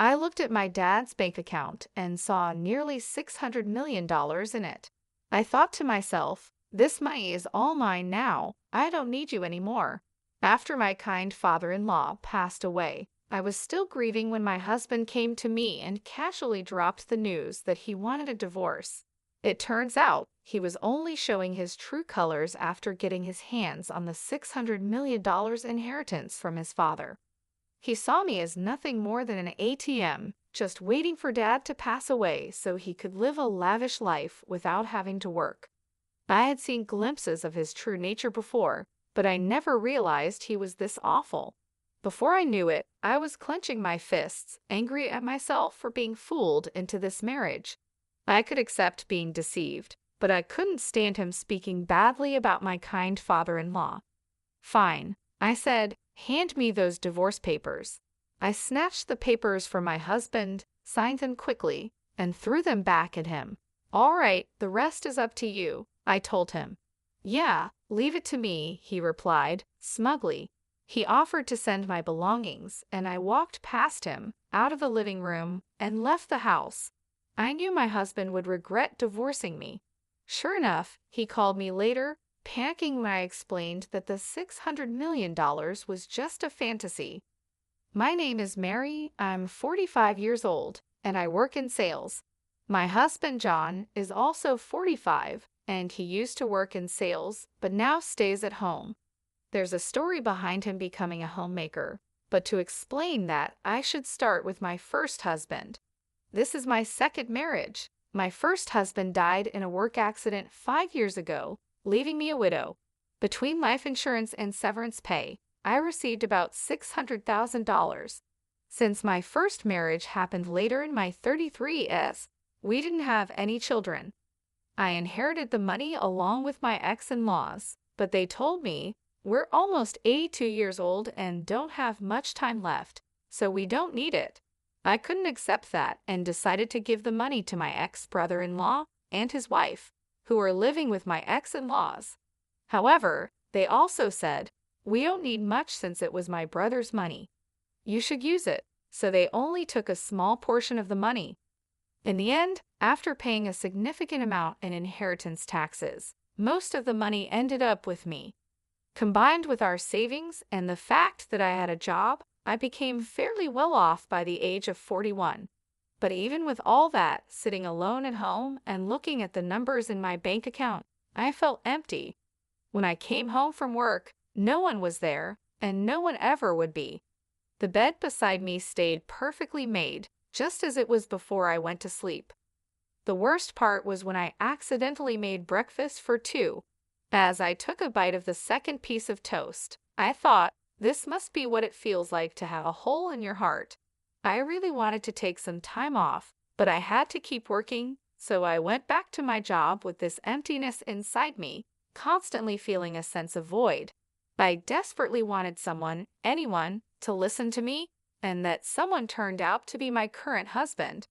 I looked at my dad's bank account and saw nearly $600 million in it. I thought to myself, this money is all mine now. I don't need you anymore. After my kind father-in-law passed away, I was still grieving when my husband came to me and casually dropped the news that he wanted a divorce. It turns out he was only showing his true colors after getting his hands on the $600 million inheritance from his father. He saw me as nothing more than an ATM, just waiting for Dad to pass away so he could live a lavish life without having to work. I had seen glimpses of his true nature before, but I never realized he was this awful. Before I knew it, I was clenching my fists, angry at myself for being fooled into this marriage. I could accept being deceived, but I couldn't stand him speaking badly about my kind father-in-law. Fine, I said, hand me those divorce papers. I snatched the papers from my husband, signed them quickly, and threw them back at him. All right, the rest is up to you, I told him. Yeah, leave it to me, he replied, smugly. He offered to send my belongings, and I walked past him, out of the living room, and left the house. I knew my husband would regret divorcing me. Sure enough, he called me later, panicking when I explained that the $600 million was just a fantasy. My name is Mary, I'm 45 years old, and I work in sales. My husband John is also 45, and he used to work in sales, but now stays at home. There's a story behind him becoming a homemaker, but to explain that, I should start with my first husband. This is my second marriage. My first husband died in a work accident 5 years ago, leaving me a widow. Between life insurance and severance pay, I received about $600,000. Since my first marriage happened later in my 33s, we didn't have any children. I inherited the money along with my ex-in-laws, but they told me, we're almost 82 years old and don't have much time left, so we don't need it. I couldn't accept that and decided to give the money to my ex-brother-in-law and his wife, who were living with my ex-in-laws. However, they also said, we don't need much since it was my brother's money. You should use it, so they only took a small portion of the money. In the end, after paying a significant amount in inheritance taxes, most of the money ended up with me. Combined with our savings and the fact that I had a job, I became fairly well off by the age of 41. But even with all that, sitting alone at home and looking at the numbers in my bank account, I felt empty. When I came home from work, no one was there, and no one ever would be. The bed beside me stayed perfectly made, just as it was before I went to sleep. The worst part was when I accidentally made breakfast for two. As I took a bite of the second piece of toast, I thought, this must be what it feels like to have a hole in your heart. I really wanted to take some time off, but I had to keep working, so I went back to my job with this emptiness inside me, constantly feeling a sense of void. I desperately wanted someone, anyone, to listen to me, and that someone turned out to be my current husband.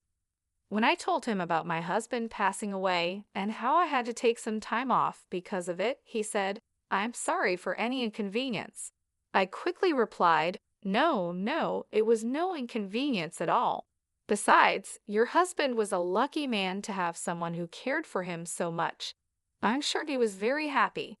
When I told him about my husband passing away and how I had to take some time off because of it, he said, I'm sorry for any inconvenience. I quickly replied, No, it was no inconvenience at all. Besides, your husband was a lucky man to have someone who cared for him so much. I'm sure he was very happy.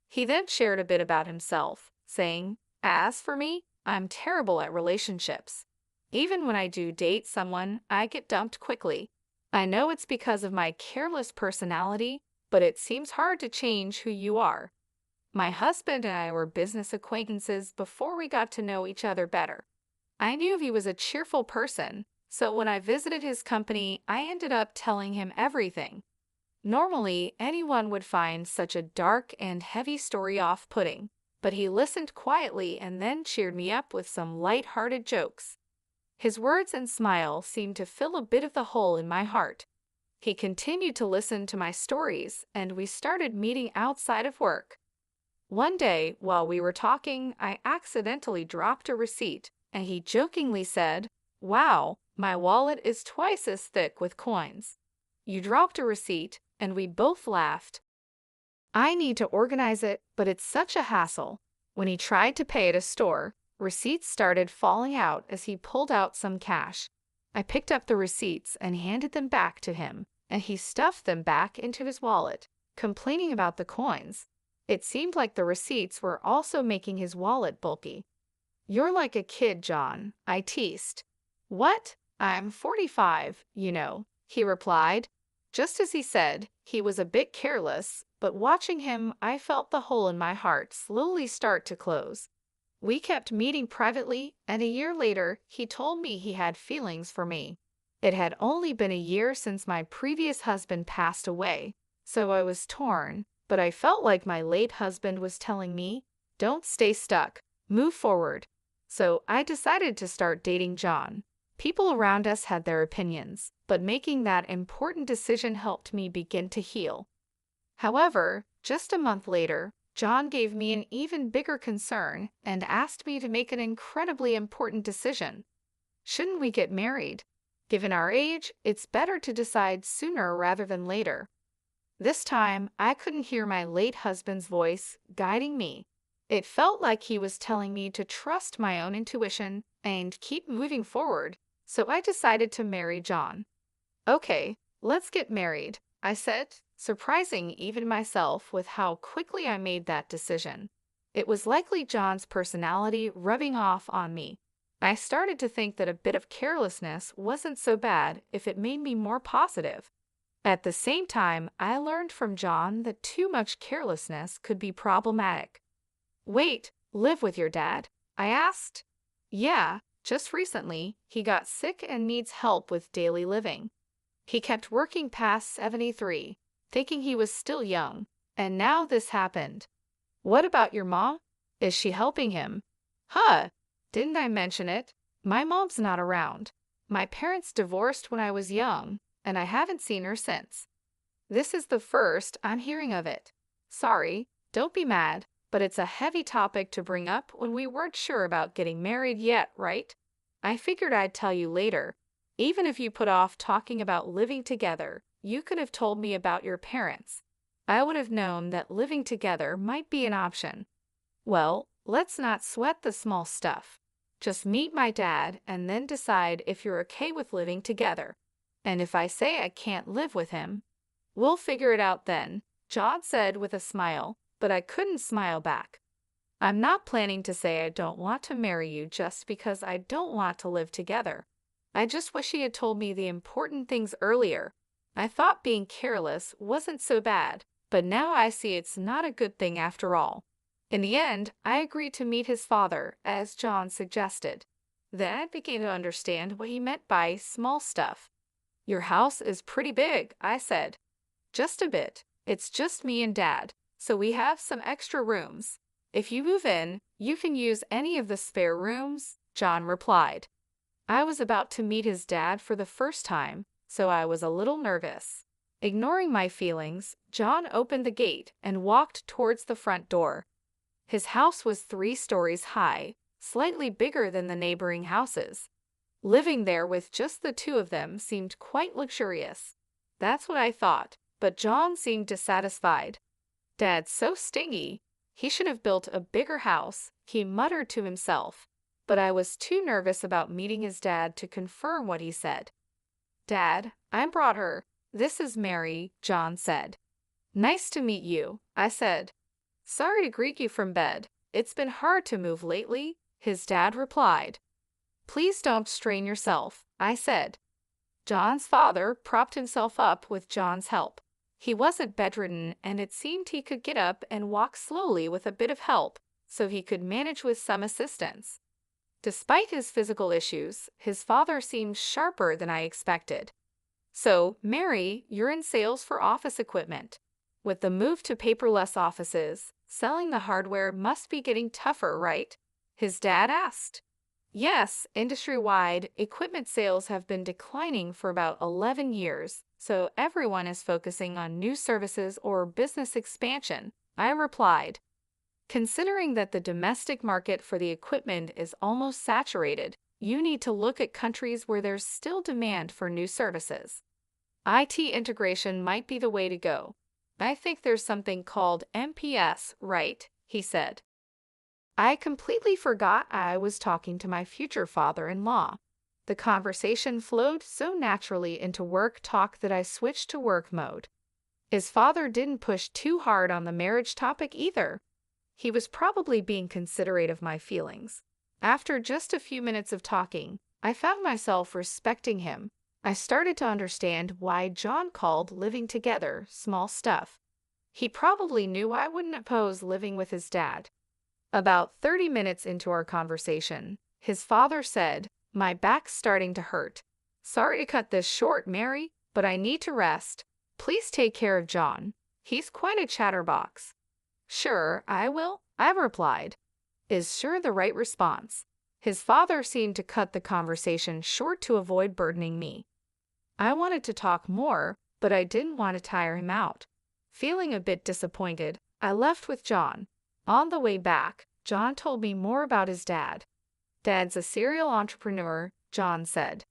He then shared a bit about himself, saying, As for me, I'm terrible at relationships. Even when I do date someone, I get dumped quickly. I know it's because of my careless personality, but it seems hard to change who you are. My husband and I were business acquaintances before we got to know each other better. I knew he was a cheerful person, so when I visited his company, I ended up telling him everything. Normally, anyone would find such a dark and heavy story off-putting, but he listened quietly and then cheered me up with some light-hearted jokes. His words and smile seemed to fill a bit of the hole in my heart. He continued to listen to my stories, and we started meeting outside of work. One day, while we were talking, I accidentally dropped a receipt, and he jokingly said, Wow, my wallet is twice as thick with coins. You dropped a receipt, and we both laughed. I need to organize it, but it's such a hassle. When he tried to pay at a store, receipts started falling out as he pulled out some cash. I picked up the receipts and handed them back to him, and he stuffed them back into his wallet, complaining about the coins. It seemed like the receipts were also making his wallet bulky. "You're like a kid, John," I teased. "What? I'm 45, you know," he replied. Just as he said, he was a bit careless, but watching him, I felt the hole in my heart slowly start to close. We kept meeting privately, and a year later, he told me he had feelings for me. It had only been a year since my previous husband passed away, so I was torn, but I felt like my late husband was telling me, "Don't stay stuck, move forward." So I decided to start dating John. People around us had their opinions, but making that important decision helped me begin to heal. However, just a month later, John gave me an even bigger concern and asked me to make an incredibly important decision. Shouldn't we get married? Given our age, it's better to decide sooner rather than later. This time, I couldn't hear my late husband's voice guiding me. It felt like he was telling me to trust my own intuition and keep moving forward, so I decided to marry John. "Okay, let's get married," I said, surprising even myself with how quickly I made that decision. It was likely John's personality rubbing off on me. I started to think that a bit of carelessness wasn't so bad if it made me more positive. At the same time, I learned from John that too much carelessness could be problematic. "Wait, live with your dad?" I asked. "Yeah, just recently, he got sick and needs help with daily living. He kept working past 73, thinking he was still young, and now this happened." "What about your mom? Is she helping him?" "Huh, didn't I mention it? My mom's not around. My parents divorced when I was young, and I haven't seen her since. This is the first I'm hearing of it. Sorry, don't be mad, but it's a heavy topic to bring up when we weren't sure about getting married yet, right? I figured I'd tell you later. Even if you put off talking about living together, you could have told me about your parents. I would have known that living together might be an option." "Well, let's not sweat the small stuff. Just meet my dad and then decide if you're okay with living together. And if I say I can't live with him, we'll figure it out then," John said with a smile, but I couldn't smile back. "I'm not planning to say I don't want to marry you just because I don't want to live together. I just wish he had told me the important things earlier. I thought being careless wasn't so bad, but now I see it's not a good thing after all." In the end, I agreed to meet his father, as John suggested. Then I began to understand what he meant by small stuff. "Your house is pretty big," I said. "Just a bit. It's just me and Dad, so we have some extra rooms. If you move in, you can use any of the spare rooms," John replied. I was about to meet his dad for the first time, so I was a little nervous. Ignoring my feelings, John opened the gate and walked towards the front door. His house was 3 stories high, slightly bigger than the neighboring houses. Living there with just the two of them seemed quite luxurious. That's what I thought, but John seemed dissatisfied. "Dad's so stingy. He should have built a bigger house," he muttered to himself, but I was too nervous about meeting his dad to confirm what he said. "Dad, I brought her. This is Mary," John said. "Nice to meet you," I said. "Sorry to greet you from bed. It's been hard to move lately," his dad replied. "Please don't strain yourself," I said. John's father propped himself up with John's help. He wasn't bedridden, and it seemed he could get up and walk slowly with a bit of help, so he could manage with some assistance. Despite his physical issues, his father seemed sharper than I expected. "So, Mary, you're in sales for office equipment. With the move to paperless offices, selling the hardware must be getting tougher, right?" his dad asked. "Yes, industry-wide, equipment sales have been declining for about 11 years, so everyone is focusing on new services or business expansion," I replied. "Considering that the domestic market for the equipment is almost saturated, you need to look at countries where there's still demand for new services. IT integration might be the way to go. I think there's something called MPS, right?" he said. I completely forgot I was talking to my future father-in-law. The conversation flowed so naturally into work talk that I switched to work mode. His father didn't push too hard on the marriage topic either. He was probably being considerate of my feelings. After just a few minutes of talking, I found myself respecting him. I started to understand why John called living together small stuff. He probably knew I wouldn't oppose living with his dad. About 30 minutes into our conversation, his father said, "My back's starting to hurt. Sorry to cut this short, Mary, but I need to rest. Please take care of John. He's quite a chatterbox." "Sure, I will," I replied. Is sure the right response. His father seemed to cut the conversation short to avoid burdening me. I wanted to talk more, but I didn't want to tire him out. Feeling a bit disappointed, I left with John. On the way back, John told me more about his dad. "Dad's a serial entrepreneur," John said.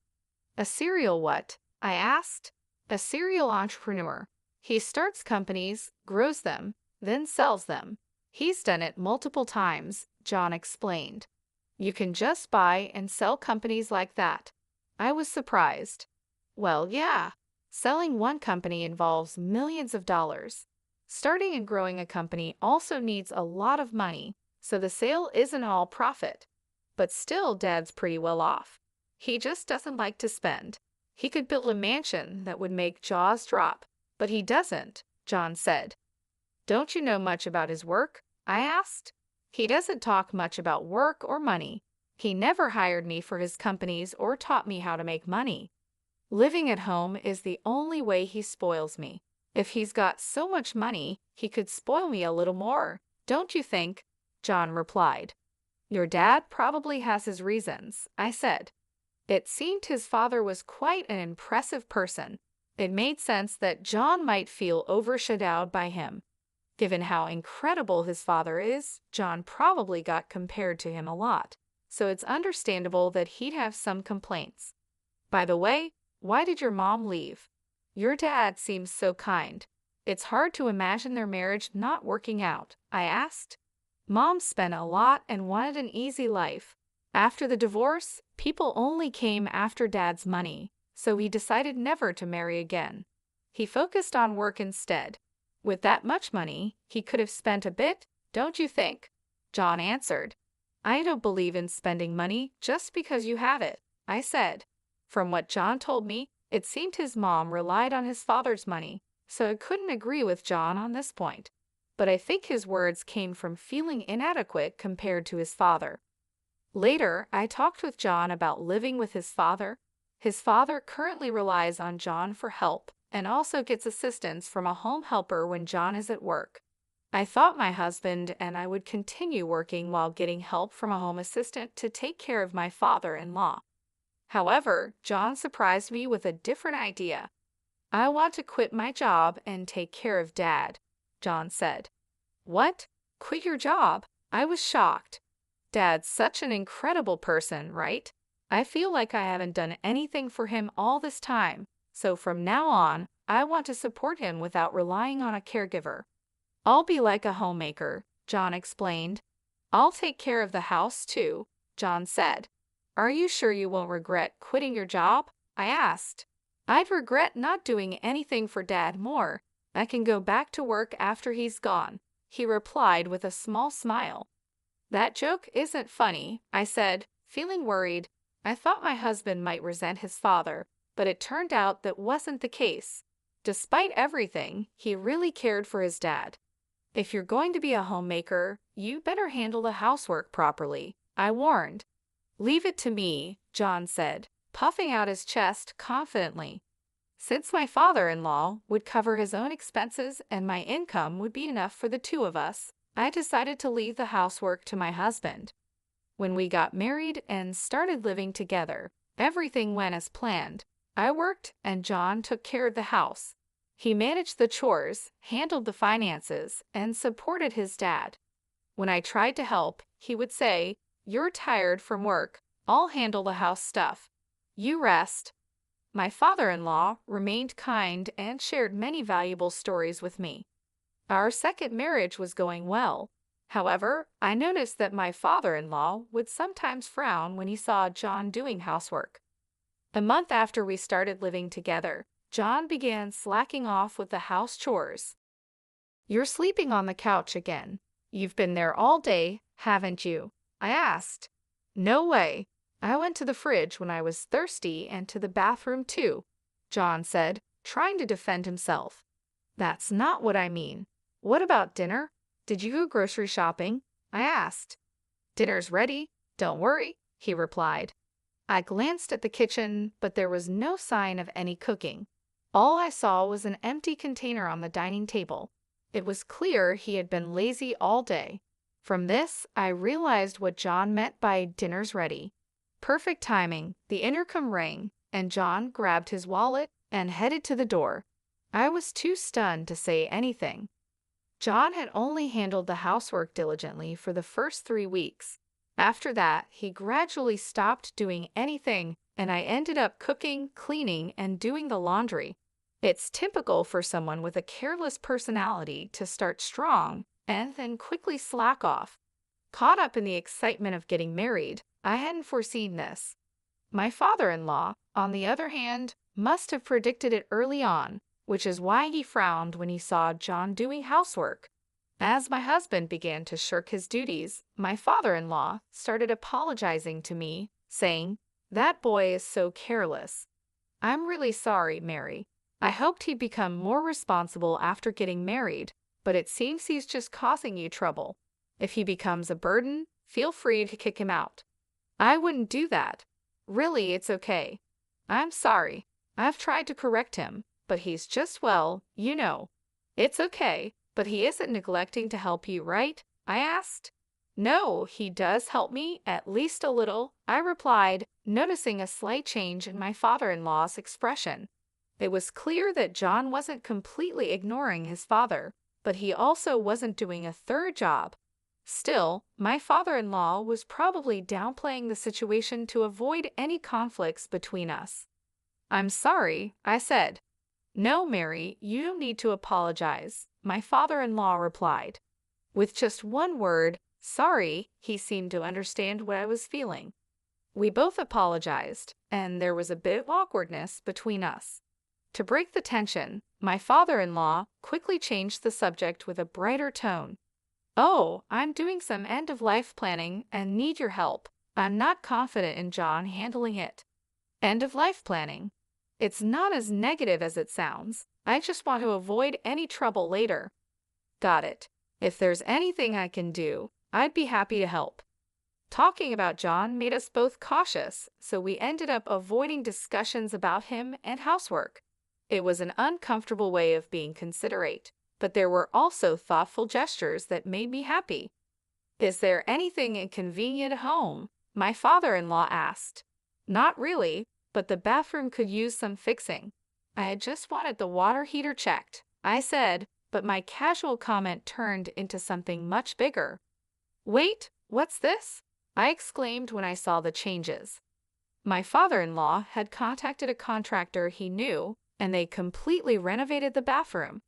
"A serial what?" I asked. "A serial entrepreneur. He starts companies, grows them, then sells them. He's done it multiple times," John explained. "You can just buy and sell companies like that." I was surprised. Well, yeah. Selling one company involves millions of dollars. Starting and growing a company also needs a lot of money, so the sale isn't all profit. But still, Dad's pretty well off. He just doesn't like to spend. He could build a mansion that would make jaws drop, but he doesn't," John said. "Don't you know much about his work?" I asked. "He doesn't talk much about work or money. He never hired me for his companies or taught me how to make money. Living at home is the only way he spoils me. If he's got so much money, he could spoil me a little more, don't you think?" John replied. "Your dad probably has his reasons," I said. It seemed his father was quite an impressive person. It made sense that John might feel overshadowed by him. Given how incredible his father is, John probably got compared to him a lot, so it's understandable that he'd have some complaints. "By the way, why did your mom leave? Your dad seems so kind. It's hard to imagine their marriage not working out," I asked. "Mom spent a lot and wanted an easy life. After the divorce, people only came after Dad's money, so he decided never to marry again. He focused on work instead. With that much money, he could have spent a bit, don't you think?" John answered. "I don't believe in spending money just because you have it," I said. From what John told me, it seemed his mom relied on his father's money, so I couldn't agree with John on this point. But I think his words came from feeling inadequate compared to his father. Later, I talked with John about living with his father. His father currently relies on John for help and also gets assistance from a home helper when John is at work. I thought my husband and I would continue working while getting help from a home assistant to take care of my father-in-law. However, John surprised me with a different idea. "I want to quit my job and take care of Dad," John said. "What? Quit your job?" I was shocked. Dad's such an incredible person, right? I feel like I haven't done anything for him all this time, so from now on, I want to support him without relying on a caregiver. "I'll be like a homemaker," John explained. "I'll take care of the house too," John said. "Are you sure you won't regret quitting your job?" I asked. "I'd regret not doing anything for Dad more. I can go back to work after he's gone," he replied with a small smile. "That joke isn't funny," I said, feeling worried. I thought my husband might resent his father, but it turned out that wasn't the case. Despite everything, he really cared for his dad. "If you're going to be a homemaker, you better handle the housework properly," I warned. "Leave it to me," John said, puffing out his chest confidently. Since my father-in-law would cover his own expenses and my income would be enough for the two of us, I decided to leave the housework to my husband. When we got married and started living together, everything went as planned. I worked and John took care of the house. He managed the chores, handled the finances, and supported his dad. When I tried to help, he would say, "You're tired from work. I'll handle the house stuff. You rest." My father-in-law remained kind and shared many valuable stories with me. Our second marriage was going well. However, I noticed that my father-in-law would sometimes frown when he saw John doing housework. A month after we started living together, John began slacking off with the house chores. "You're sleeping on the couch again. You've been there all day, haven't you?" I asked. "No way. I went to the fridge when I was thirsty and to the bathroom too," John said, trying to defend himself. "That's not what I mean. What about dinner? Did you go grocery shopping?" I asked. "Dinner's ready. Don't worry," he replied. I glanced at the kitchen, but there was no sign of any cooking. All I saw was an empty container on the dining table. It was clear he had been lazy all day. From this, I realized what John meant by "dinner's ready." Perfect timing. The intercom rang, and John grabbed his wallet and headed to the door. I was too stunned to say anything. John had only handled the housework diligently for the first 3 weeks. After that, he gradually stopped doing anything, and I ended up cooking, cleaning, and doing the laundry. It's typical for someone with a careless personality to start strong and then quickly slack off. Caught up in the excitement of getting married, I hadn't foreseen this. My father-in-law, on the other hand, must have predicted it early on, which is why he frowned when he saw John doing housework. As my husband began to shirk his duties, my father-in-law started apologizing to me, saying, "That boy is so careless." "I'm really sorry, Mary. I hoped he'd become more responsible after getting married, but it seems he's just causing you trouble. If he becomes a burden, feel free to kick him out." "I wouldn't do that. Really, it's okay. I'm sorry. I've tried to correct him, but he's just, well, you know." "It's okay. But he isn't neglecting to help you, right?" I asked. "No, he does help me, at least a little," I replied, noticing a slight change in my father-in-law's expression. It was clear that John wasn't completely ignoring his father, but he also wasn't doing a third job. Still, my father-in-law was probably downplaying the situation to avoid any conflicts between us. "I'm sorry," I said. "No, Mary, you don't need to apologize," my father-in-law replied. With just one word, sorry, he seemed to understand what I was feeling. We both apologized, and there was a bit of awkwardness between us. To break the tension, my father-in-law quickly changed the subject with a brighter tone. "Oh, I'm doing some end-of-life planning and need your help. I'm not confident in John handling it." "End-of-life planning? It's not as negative as it sounds. I just want to avoid any trouble later." "Got it. If there's anything I can do, I'd be happy to help." Talking about John made us both cautious, so we ended up avoiding discussions about him and housework. It was an uncomfortable way of being considerate, but there were also thoughtful gestures that made me happy. "Is there anything inconvenient at home?" my father-in-law asked. "Not really, but the bathroom could use some fixing. I had just wanted the water heater checked," I said, but my casual comment turned into something much bigger. "Wait, what's this?" I exclaimed when I saw the changes. My father-in-law had contacted a contractor he knew, and they completely renovated the bathroom.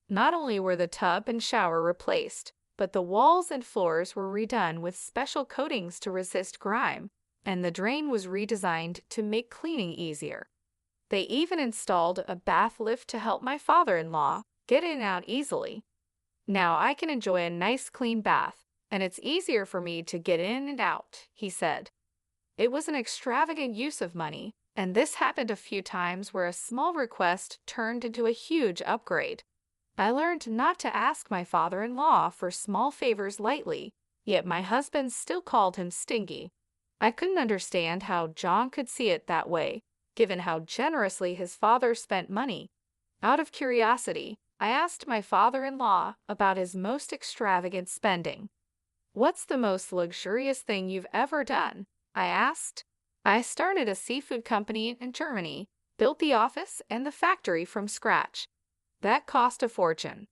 Not only were the tub and shower replaced, but the walls and floors were redone with special coatings to resist grime, and the drain was redesigned to make cleaning easier. They even installed a bath lift to help my father-in-law get in and out easily. "Now I can enjoy a nice clean bath, and it's easier for me to get in and out," he said. It was an extravagant use of money, and this happened a few times where a small request turned into a huge upgrade. I learned not to ask my father-in-law for small favors lightly, yet my husband still called him stingy. I couldn't understand how John could see it that way, given how generously his father spent money. Out of curiosity, I asked my father-in-law about his most extravagant spending. "What's the most luxurious thing you've ever done?" I asked. "I started a seafood company in Germany, built the office and the factory from scratch. That cost a fortune."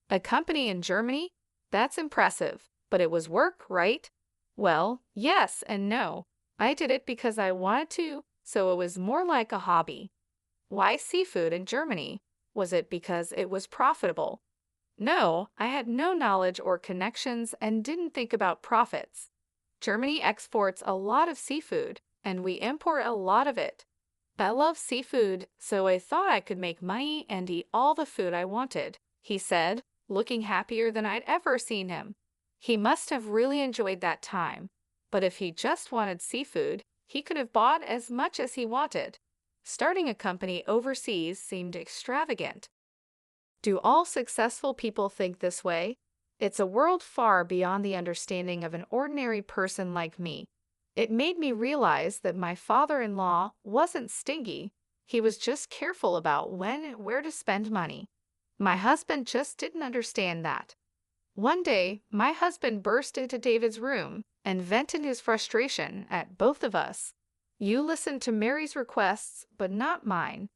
"A company in Germany? That's impressive, but it was work, right?" "Well, yes and no. I did it because I wanted to, so it was more like a hobby." "Why seafood in Germany? Was it because it was profitable?" "No, I had no knowledge or connections and didn't think about profits. Germany exports a lot of seafood, and we import a lot of it. I love seafood, so I thought I could make money and eat all the food I wanted, he said, looking happier than I'd ever seen him. He must have really enjoyed that time, but if he just wanted seafood, he could have bought as much as he wanted. Starting a company overseas seemed extravagant. Do all successful people think this way? It's a world far beyond the understanding of an ordinary person like me. It made me realize that my father-in-law wasn't stingy. He was just careful about when and where to spend money. My husband just didn't understand that. One day, my husband burst into David's room and vented his frustration at both of us. You listened to Mary's requests, but not mine.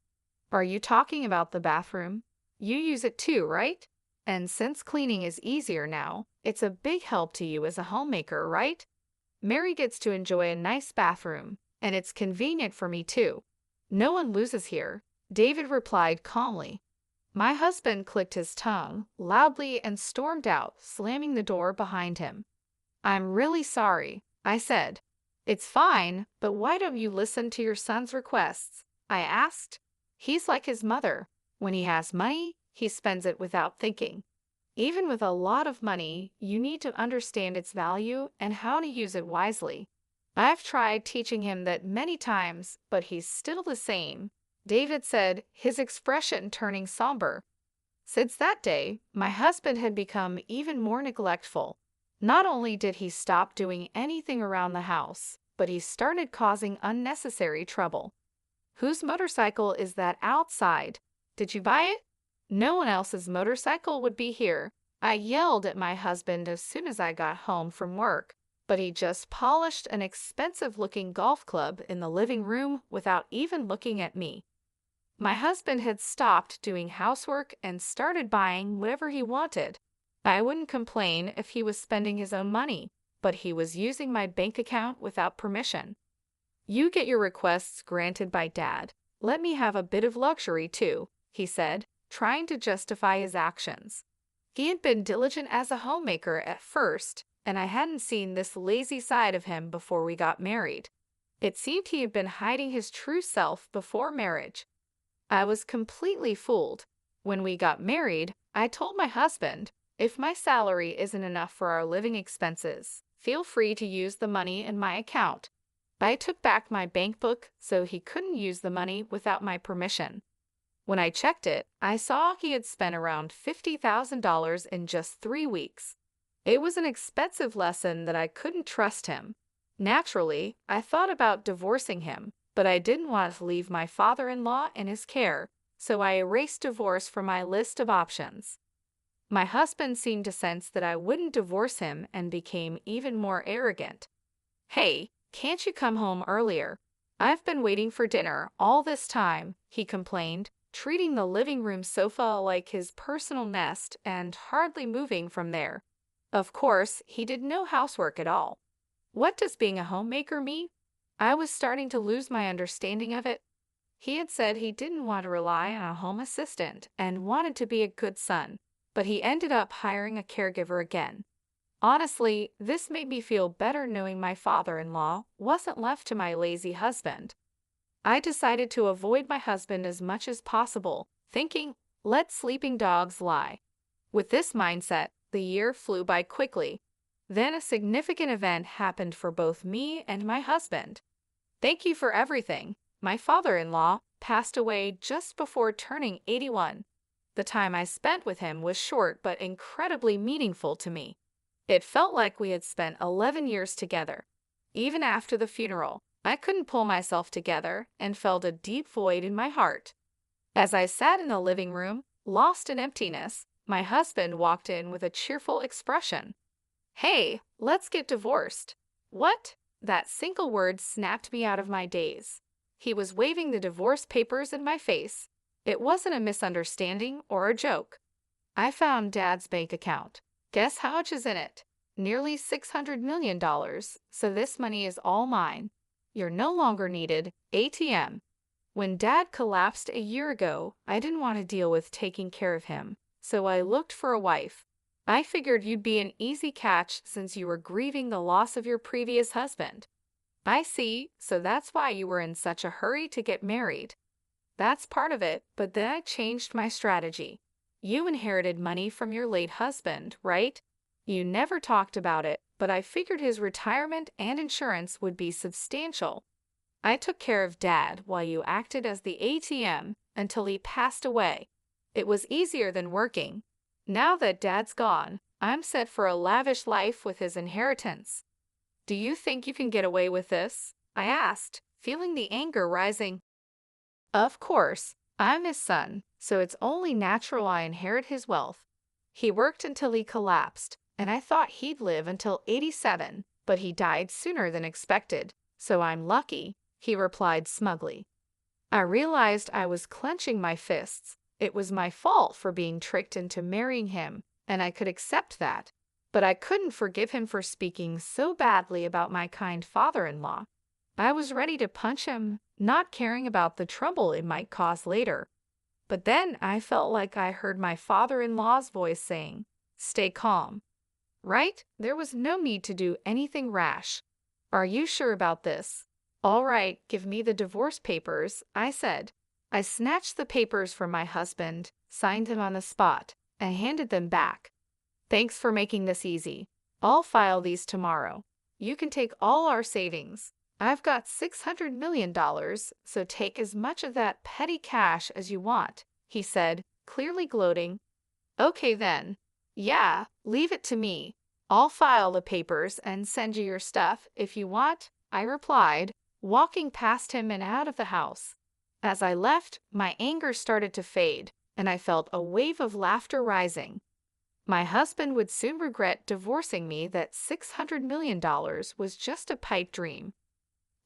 Are you talking about the bathroom? You use it too, right? And since cleaning is easier now, it's a big help to you as a homemaker, right? Mary gets to enjoy a nice bathroom, and it's convenient for me too. No one loses here, David replied calmly. My husband clicked his tongue loudly and stormed out, slamming the door behind him. I'm really sorry, I said. It's fine, but why don't you listen to your son's requests? I asked. He's like his mother. When he has money, he spends it without thinking. Even with a lot of money, you need to understand its value and how to use it wisely. I've tried teaching him that many times, but he's still the same, David said, his expression turning somber. Since that day, my husband had become even more neglectful. Not only did he stop doing anything around the house, but he started causing unnecessary trouble. Whose motorcycle is that outside? Did you buy it? No one else's motorcycle would be here. I yelled at my husband as soon as I got home from work, but he just polished an expensive-looking golf club in the living room without even looking at me. My husband had stopped doing housework and started buying whatever he wanted. I wouldn't complain if he was spending his own money, but he was using my bank account without permission. You get your requests granted by Dad. Let me have a bit of luxury too, he said, trying to justify his actions. He had been diligent as a homemaker at first, and I hadn't seen this lazy side of him before we got married. It seemed he had been hiding his true self before marriage. I was completely fooled. When we got married, I told my husband, if my salary isn't enough for our living expenses, feel free to use the money in my account. I took back my bank book so he couldn't use the money without my permission. When I checked it, I saw he had spent around $50,000 in just 3 weeks. It was an expensive lesson that I couldn't trust him. Naturally, I thought about divorcing him, but I didn't want to leave my father-in-law in his care, so I erased divorce from my list of options. My husband seemed to sense that I wouldn't divorce him and became even more arrogant. Hey, can't you come home earlier? I've been waiting for dinner all this time, he complained, treating the living room sofa like his personal nest and hardly moving from there. Of course, he did no housework at all. What does being a homemaker mean? I was starting to lose my understanding of it. He had said he didn't want to rely on a home assistant and wanted to be a good son, but he ended up hiring a caregiver again. Honestly, this made me feel better knowing my father-in-law wasn't left to my lazy husband. I decided to avoid my husband as much as possible, thinking, let sleeping dogs lie. With this mindset, the year flew by quickly. Then a significant event happened for both me and my husband. Thank you for everything. My father-in-law passed away just before turning 81. The time I spent with him was short but incredibly meaningful to me. It felt like we had spent 11 years together. Even after the funeral, I couldn't pull myself together and felt a deep void in my heart. As I sat in the living room, lost in emptiness, my husband walked in with a cheerful expression. Hey, let's get divorced. What? That single word snapped me out of my daze. He was waving the divorce papers in my face. It wasn't a misunderstanding or a joke. I found Dad's bank account. Guess how much is in it? Nearly $600 million, so this money is all mine. You're no longer needed, ATM. When Dad collapsed a year ago, I didn't want to deal with taking care of him, so I looked for a wife. I figured you'd be an easy catch since you were grieving the loss of your previous husband. I see, so that's why you were in such a hurry to get married. That's part of it, but then I changed my strategy. You inherited money from your late husband, right? You never talked about it, but I figured his retirement and insurance would be substantial. I took care of Dad while you acted as the ATM until he passed away. It was easier than working. Now that Dad's gone, I'm set for a lavish life with his inheritance. Do you think you can get away with this? I asked, feeling the anger rising. Of course, I'm his son, so it's only natural I inherit his wealth. He worked until he collapsed, and I thought he'd live until 87, but he died sooner than expected, so I'm lucky, he replied smugly. I realized I was clenching my fists. It was my fault for being tricked into marrying him, and I could accept that. But I couldn't forgive him for speaking so badly about my kind father-in-law. I was ready to punch him, not caring about the trouble it might cause later. But then I felt like I heard my father-in-law's voice saying, "Stay calm." Right? There was no need to do anything rash. Are you sure about this? All right, give me the divorce papers, I said. I snatched the papers from my husband, signed them on the spot, and handed them back. Thanks for making this easy. I'll file these tomorrow. You can take all our savings. I've got $600 million, so take as much of that petty cash as you want, he said, clearly gloating. Okay then. Yeah, leave it to me. I'll file the papers and send you your stuff if you want, I replied, walking past him and out of the house. As I left, my anger started to fade, and I felt a wave of laughter rising. My husband would soon regret divorcing me. That $600 million was just a pipe dream.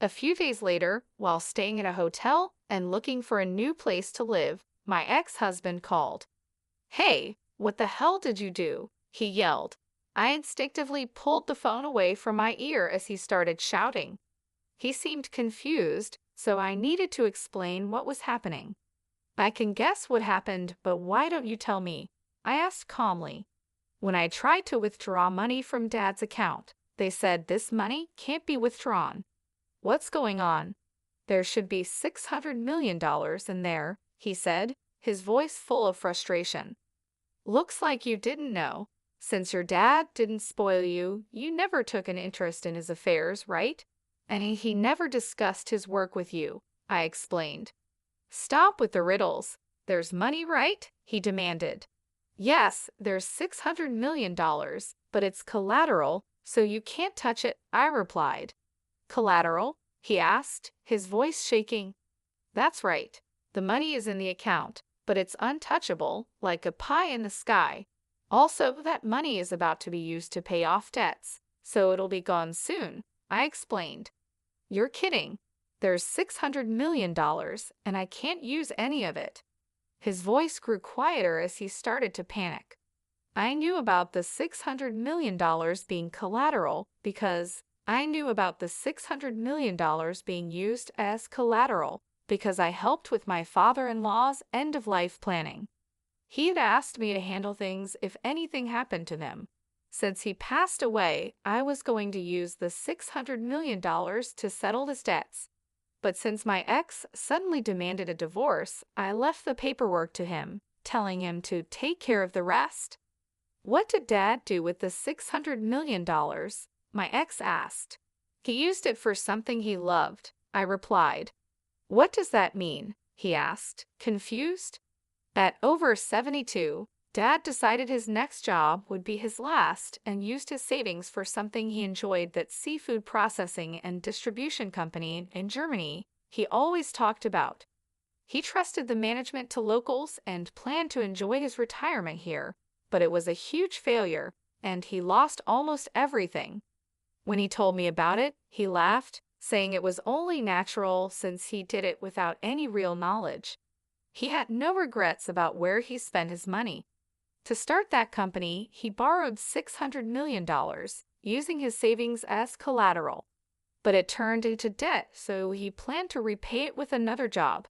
A few days later, while staying at a hotel and looking for a new place to live, my ex-husband called. Hey, what the hell did you do? He yelled. I instinctively pulled the phone away from my ear as he started shouting. He seemed confused, so I needed to explain what was happening. I can guess what happened, but why don't you tell me? I asked calmly. When I tried to withdraw money from Dad's account, they said this money can't be withdrawn. What's going on? There should be $600 million in there, he said, his voice full of frustration. Looks like you didn't know. Since your dad didn't spoil you, you never took an interest in his affairs, right? And he never discussed his work with you, I explained. Stop with the riddles. There's money, right? He demanded. Yes, there's $600 million, but it's collateral, so you can't touch it, I replied. Collateral? He asked, his voice shaking. That's right. The money is in the account, but it's untouchable, like a pie in the sky. Also, that money is about to be used to pay off debts, so it'll be gone soon, I explained. You're kidding. There's $600 million, and I can't use any of it. His voice grew quieter as he started to panic. I knew about the $600 million being collateral because I knew about the $600 million being used as collateral because I helped with my father-in-law's end-of-life planning. He had asked me to handle things if anything happened to them. Since he passed away, I was going to use the $600 million to settle his debts. But since my ex suddenly demanded a divorce, I left the paperwork to him, telling him to take care of the rest. What did Dad do with the $600 million? My ex asked. He used it for something he loved, I replied. What does that mean? He asked, confused. At over 72, Dad decided his next job would be his last and used his savings for something he enjoyed, that seafood processing and distribution company in Germany he always talked about. He trusted the management to locals and planned to enjoy his retirement here, but it was a huge failure, and he lost almost everything. When he told me about it, he laughed, saying it was only natural since he did it without any real knowledge. He had no regrets about where he spent his money. To start that company, he borrowed $600 million, using his savings as collateral. But it turned into debt, so he planned to repay it with another job.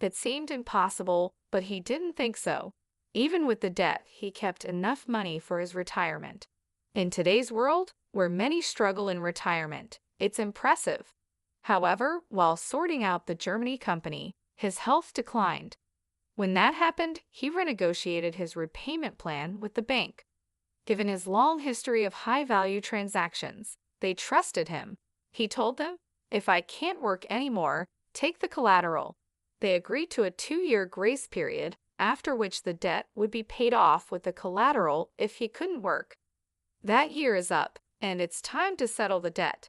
It seemed impossible, but he didn't think so. Even with the debt, he kept enough money for his retirement. In today's world, where many struggle in retirement, it's impressive. However, while sorting out the Germany company, his health declined. When that happened, he renegotiated his repayment plan with the bank. Given his long history of high-value transactions, they trusted him. He told them, "If I can't work anymore, take the collateral." They agreed to a 2-year grace period, after which the debt would be paid off with the collateral if he couldn't work. That year is up, and it's time to settle the debt.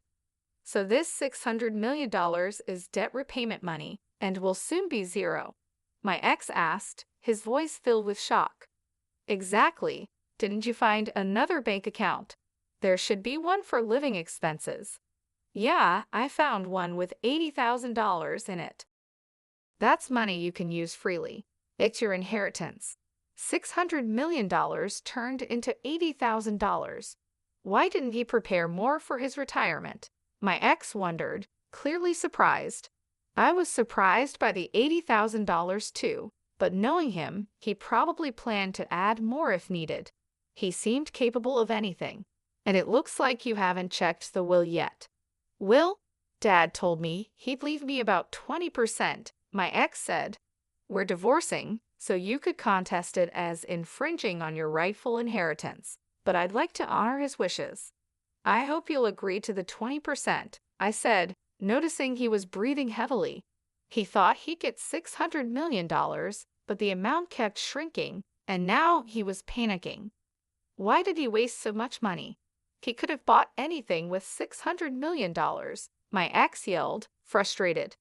So this $600 million is debt repayment money and will soon be zero. My ex asked, his voice filled with shock. Exactly. Didn't you find another bank account? There should be one for living expenses. Yeah, I found one with $80,000 in it. That's money you can use freely. It's your inheritance. $600 million turned into $80,000. Why didn't he prepare more for his retirement? My ex wondered, clearly surprised. I was surprised by the $80,000 too, but knowing him, he probably planned to add more if needed. He seemed capable of anything. And it looks like you haven't checked the will yet. Will? Dad told me he'd leave me about 20%, my ex said. We're divorcing, so you could contest it as infringing on your rightful inheritance, but I'd like to honor his wishes. I hope you'll agree to the 20%, I said, noticing he was breathing heavily. He thought he'd get $600 million, but the amount kept shrinking, and now he was panicking. Why did he waste so much money? He could have bought anything with $600 million, my ex yelled, frustrated.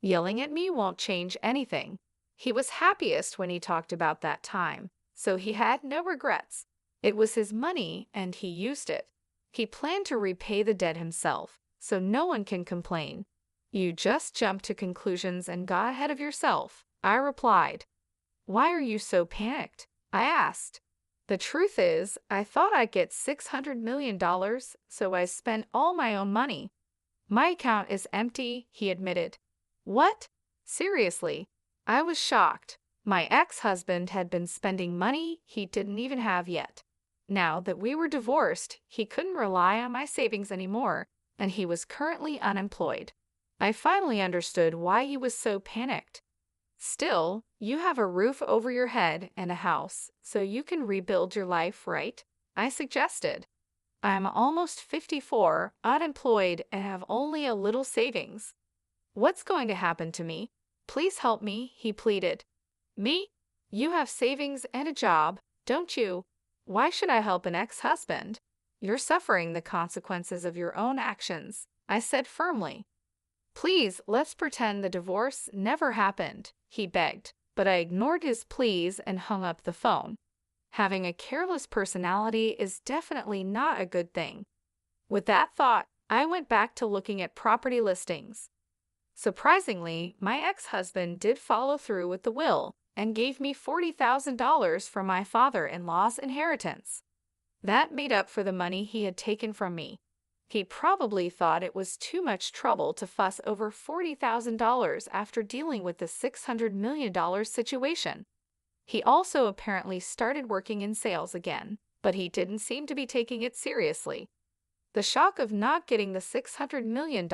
Yelling at me won't change anything. He was happiest when he talked about that time, so he had no regrets. It was his money, and he used it. He planned to repay the debt himself, so no one can complain. You just jumped to conclusions and got ahead of yourself, I replied. Why are you so panicked? I asked. The truth is, I thought I'd get $600 million, so I spent all my own money. My account is empty, he admitted. What? Seriously? I was shocked. My ex-husband had been spending money he didn't even have yet. Now that we were divorced, he couldn't rely on my savings anymore, and he was currently unemployed. I finally understood why he was so panicked. Still, you have a roof over your head and a house, so you can rebuild your life, right? I suggested. I'm almost 54, unemployed, and have only a little savings. What's going to happen to me? Please help me, he pleaded. Me? You have savings and a job, don't you? Why should I help an ex-husband? You're suffering the consequences of your own actions, I said firmly. Please, let's pretend the divorce never happened, he begged, but I ignored his pleas and hung up the phone. Having a careless personality is definitely not a good thing. With that thought, I went back to looking at property listings. Surprisingly, my ex-husband did follow through with the will and gave me $40,000 from my father-in-law's inheritance. That made up for the money he had taken from me. He probably thought it was too much trouble to fuss over $40,000 after dealing with the $600 million situation. He also apparently started working in sales again, but he didn't seem to be taking it seriously. The shock of not getting the $600 million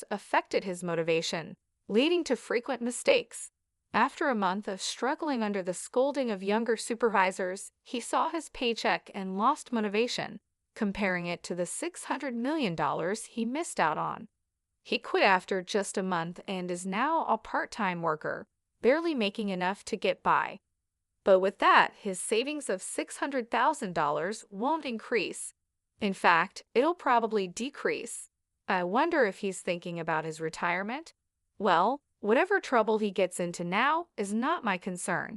affected his motivation, leading to frequent mistakes. After a month of struggling under the scolding of younger supervisors, he saw his paycheck and lost motivation, comparing it to the $600 million he missed out on. He quit after just a month and is now a part-time worker, barely making enough to get by. But with that, his savings of $600,000 won't increase. In fact, it'll probably decrease. I wonder if he's thinking about his retirement? Well, whatever trouble he gets into now is not my concern.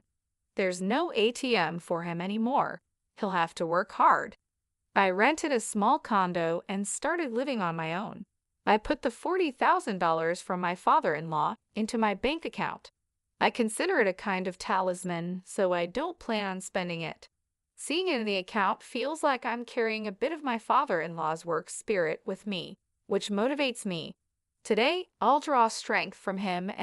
There's no ATM for him anymore. He'll have to work hard. I rented a small condo and started living on my own. I put the $40,000 from my father-in-law into my bank account. I consider it a kind of talisman, so I don't plan on spending it. Seeing it in the account feels like I'm carrying a bit of my father-in-law's work spirit with me, which motivates me. Today, I'll draw strength from him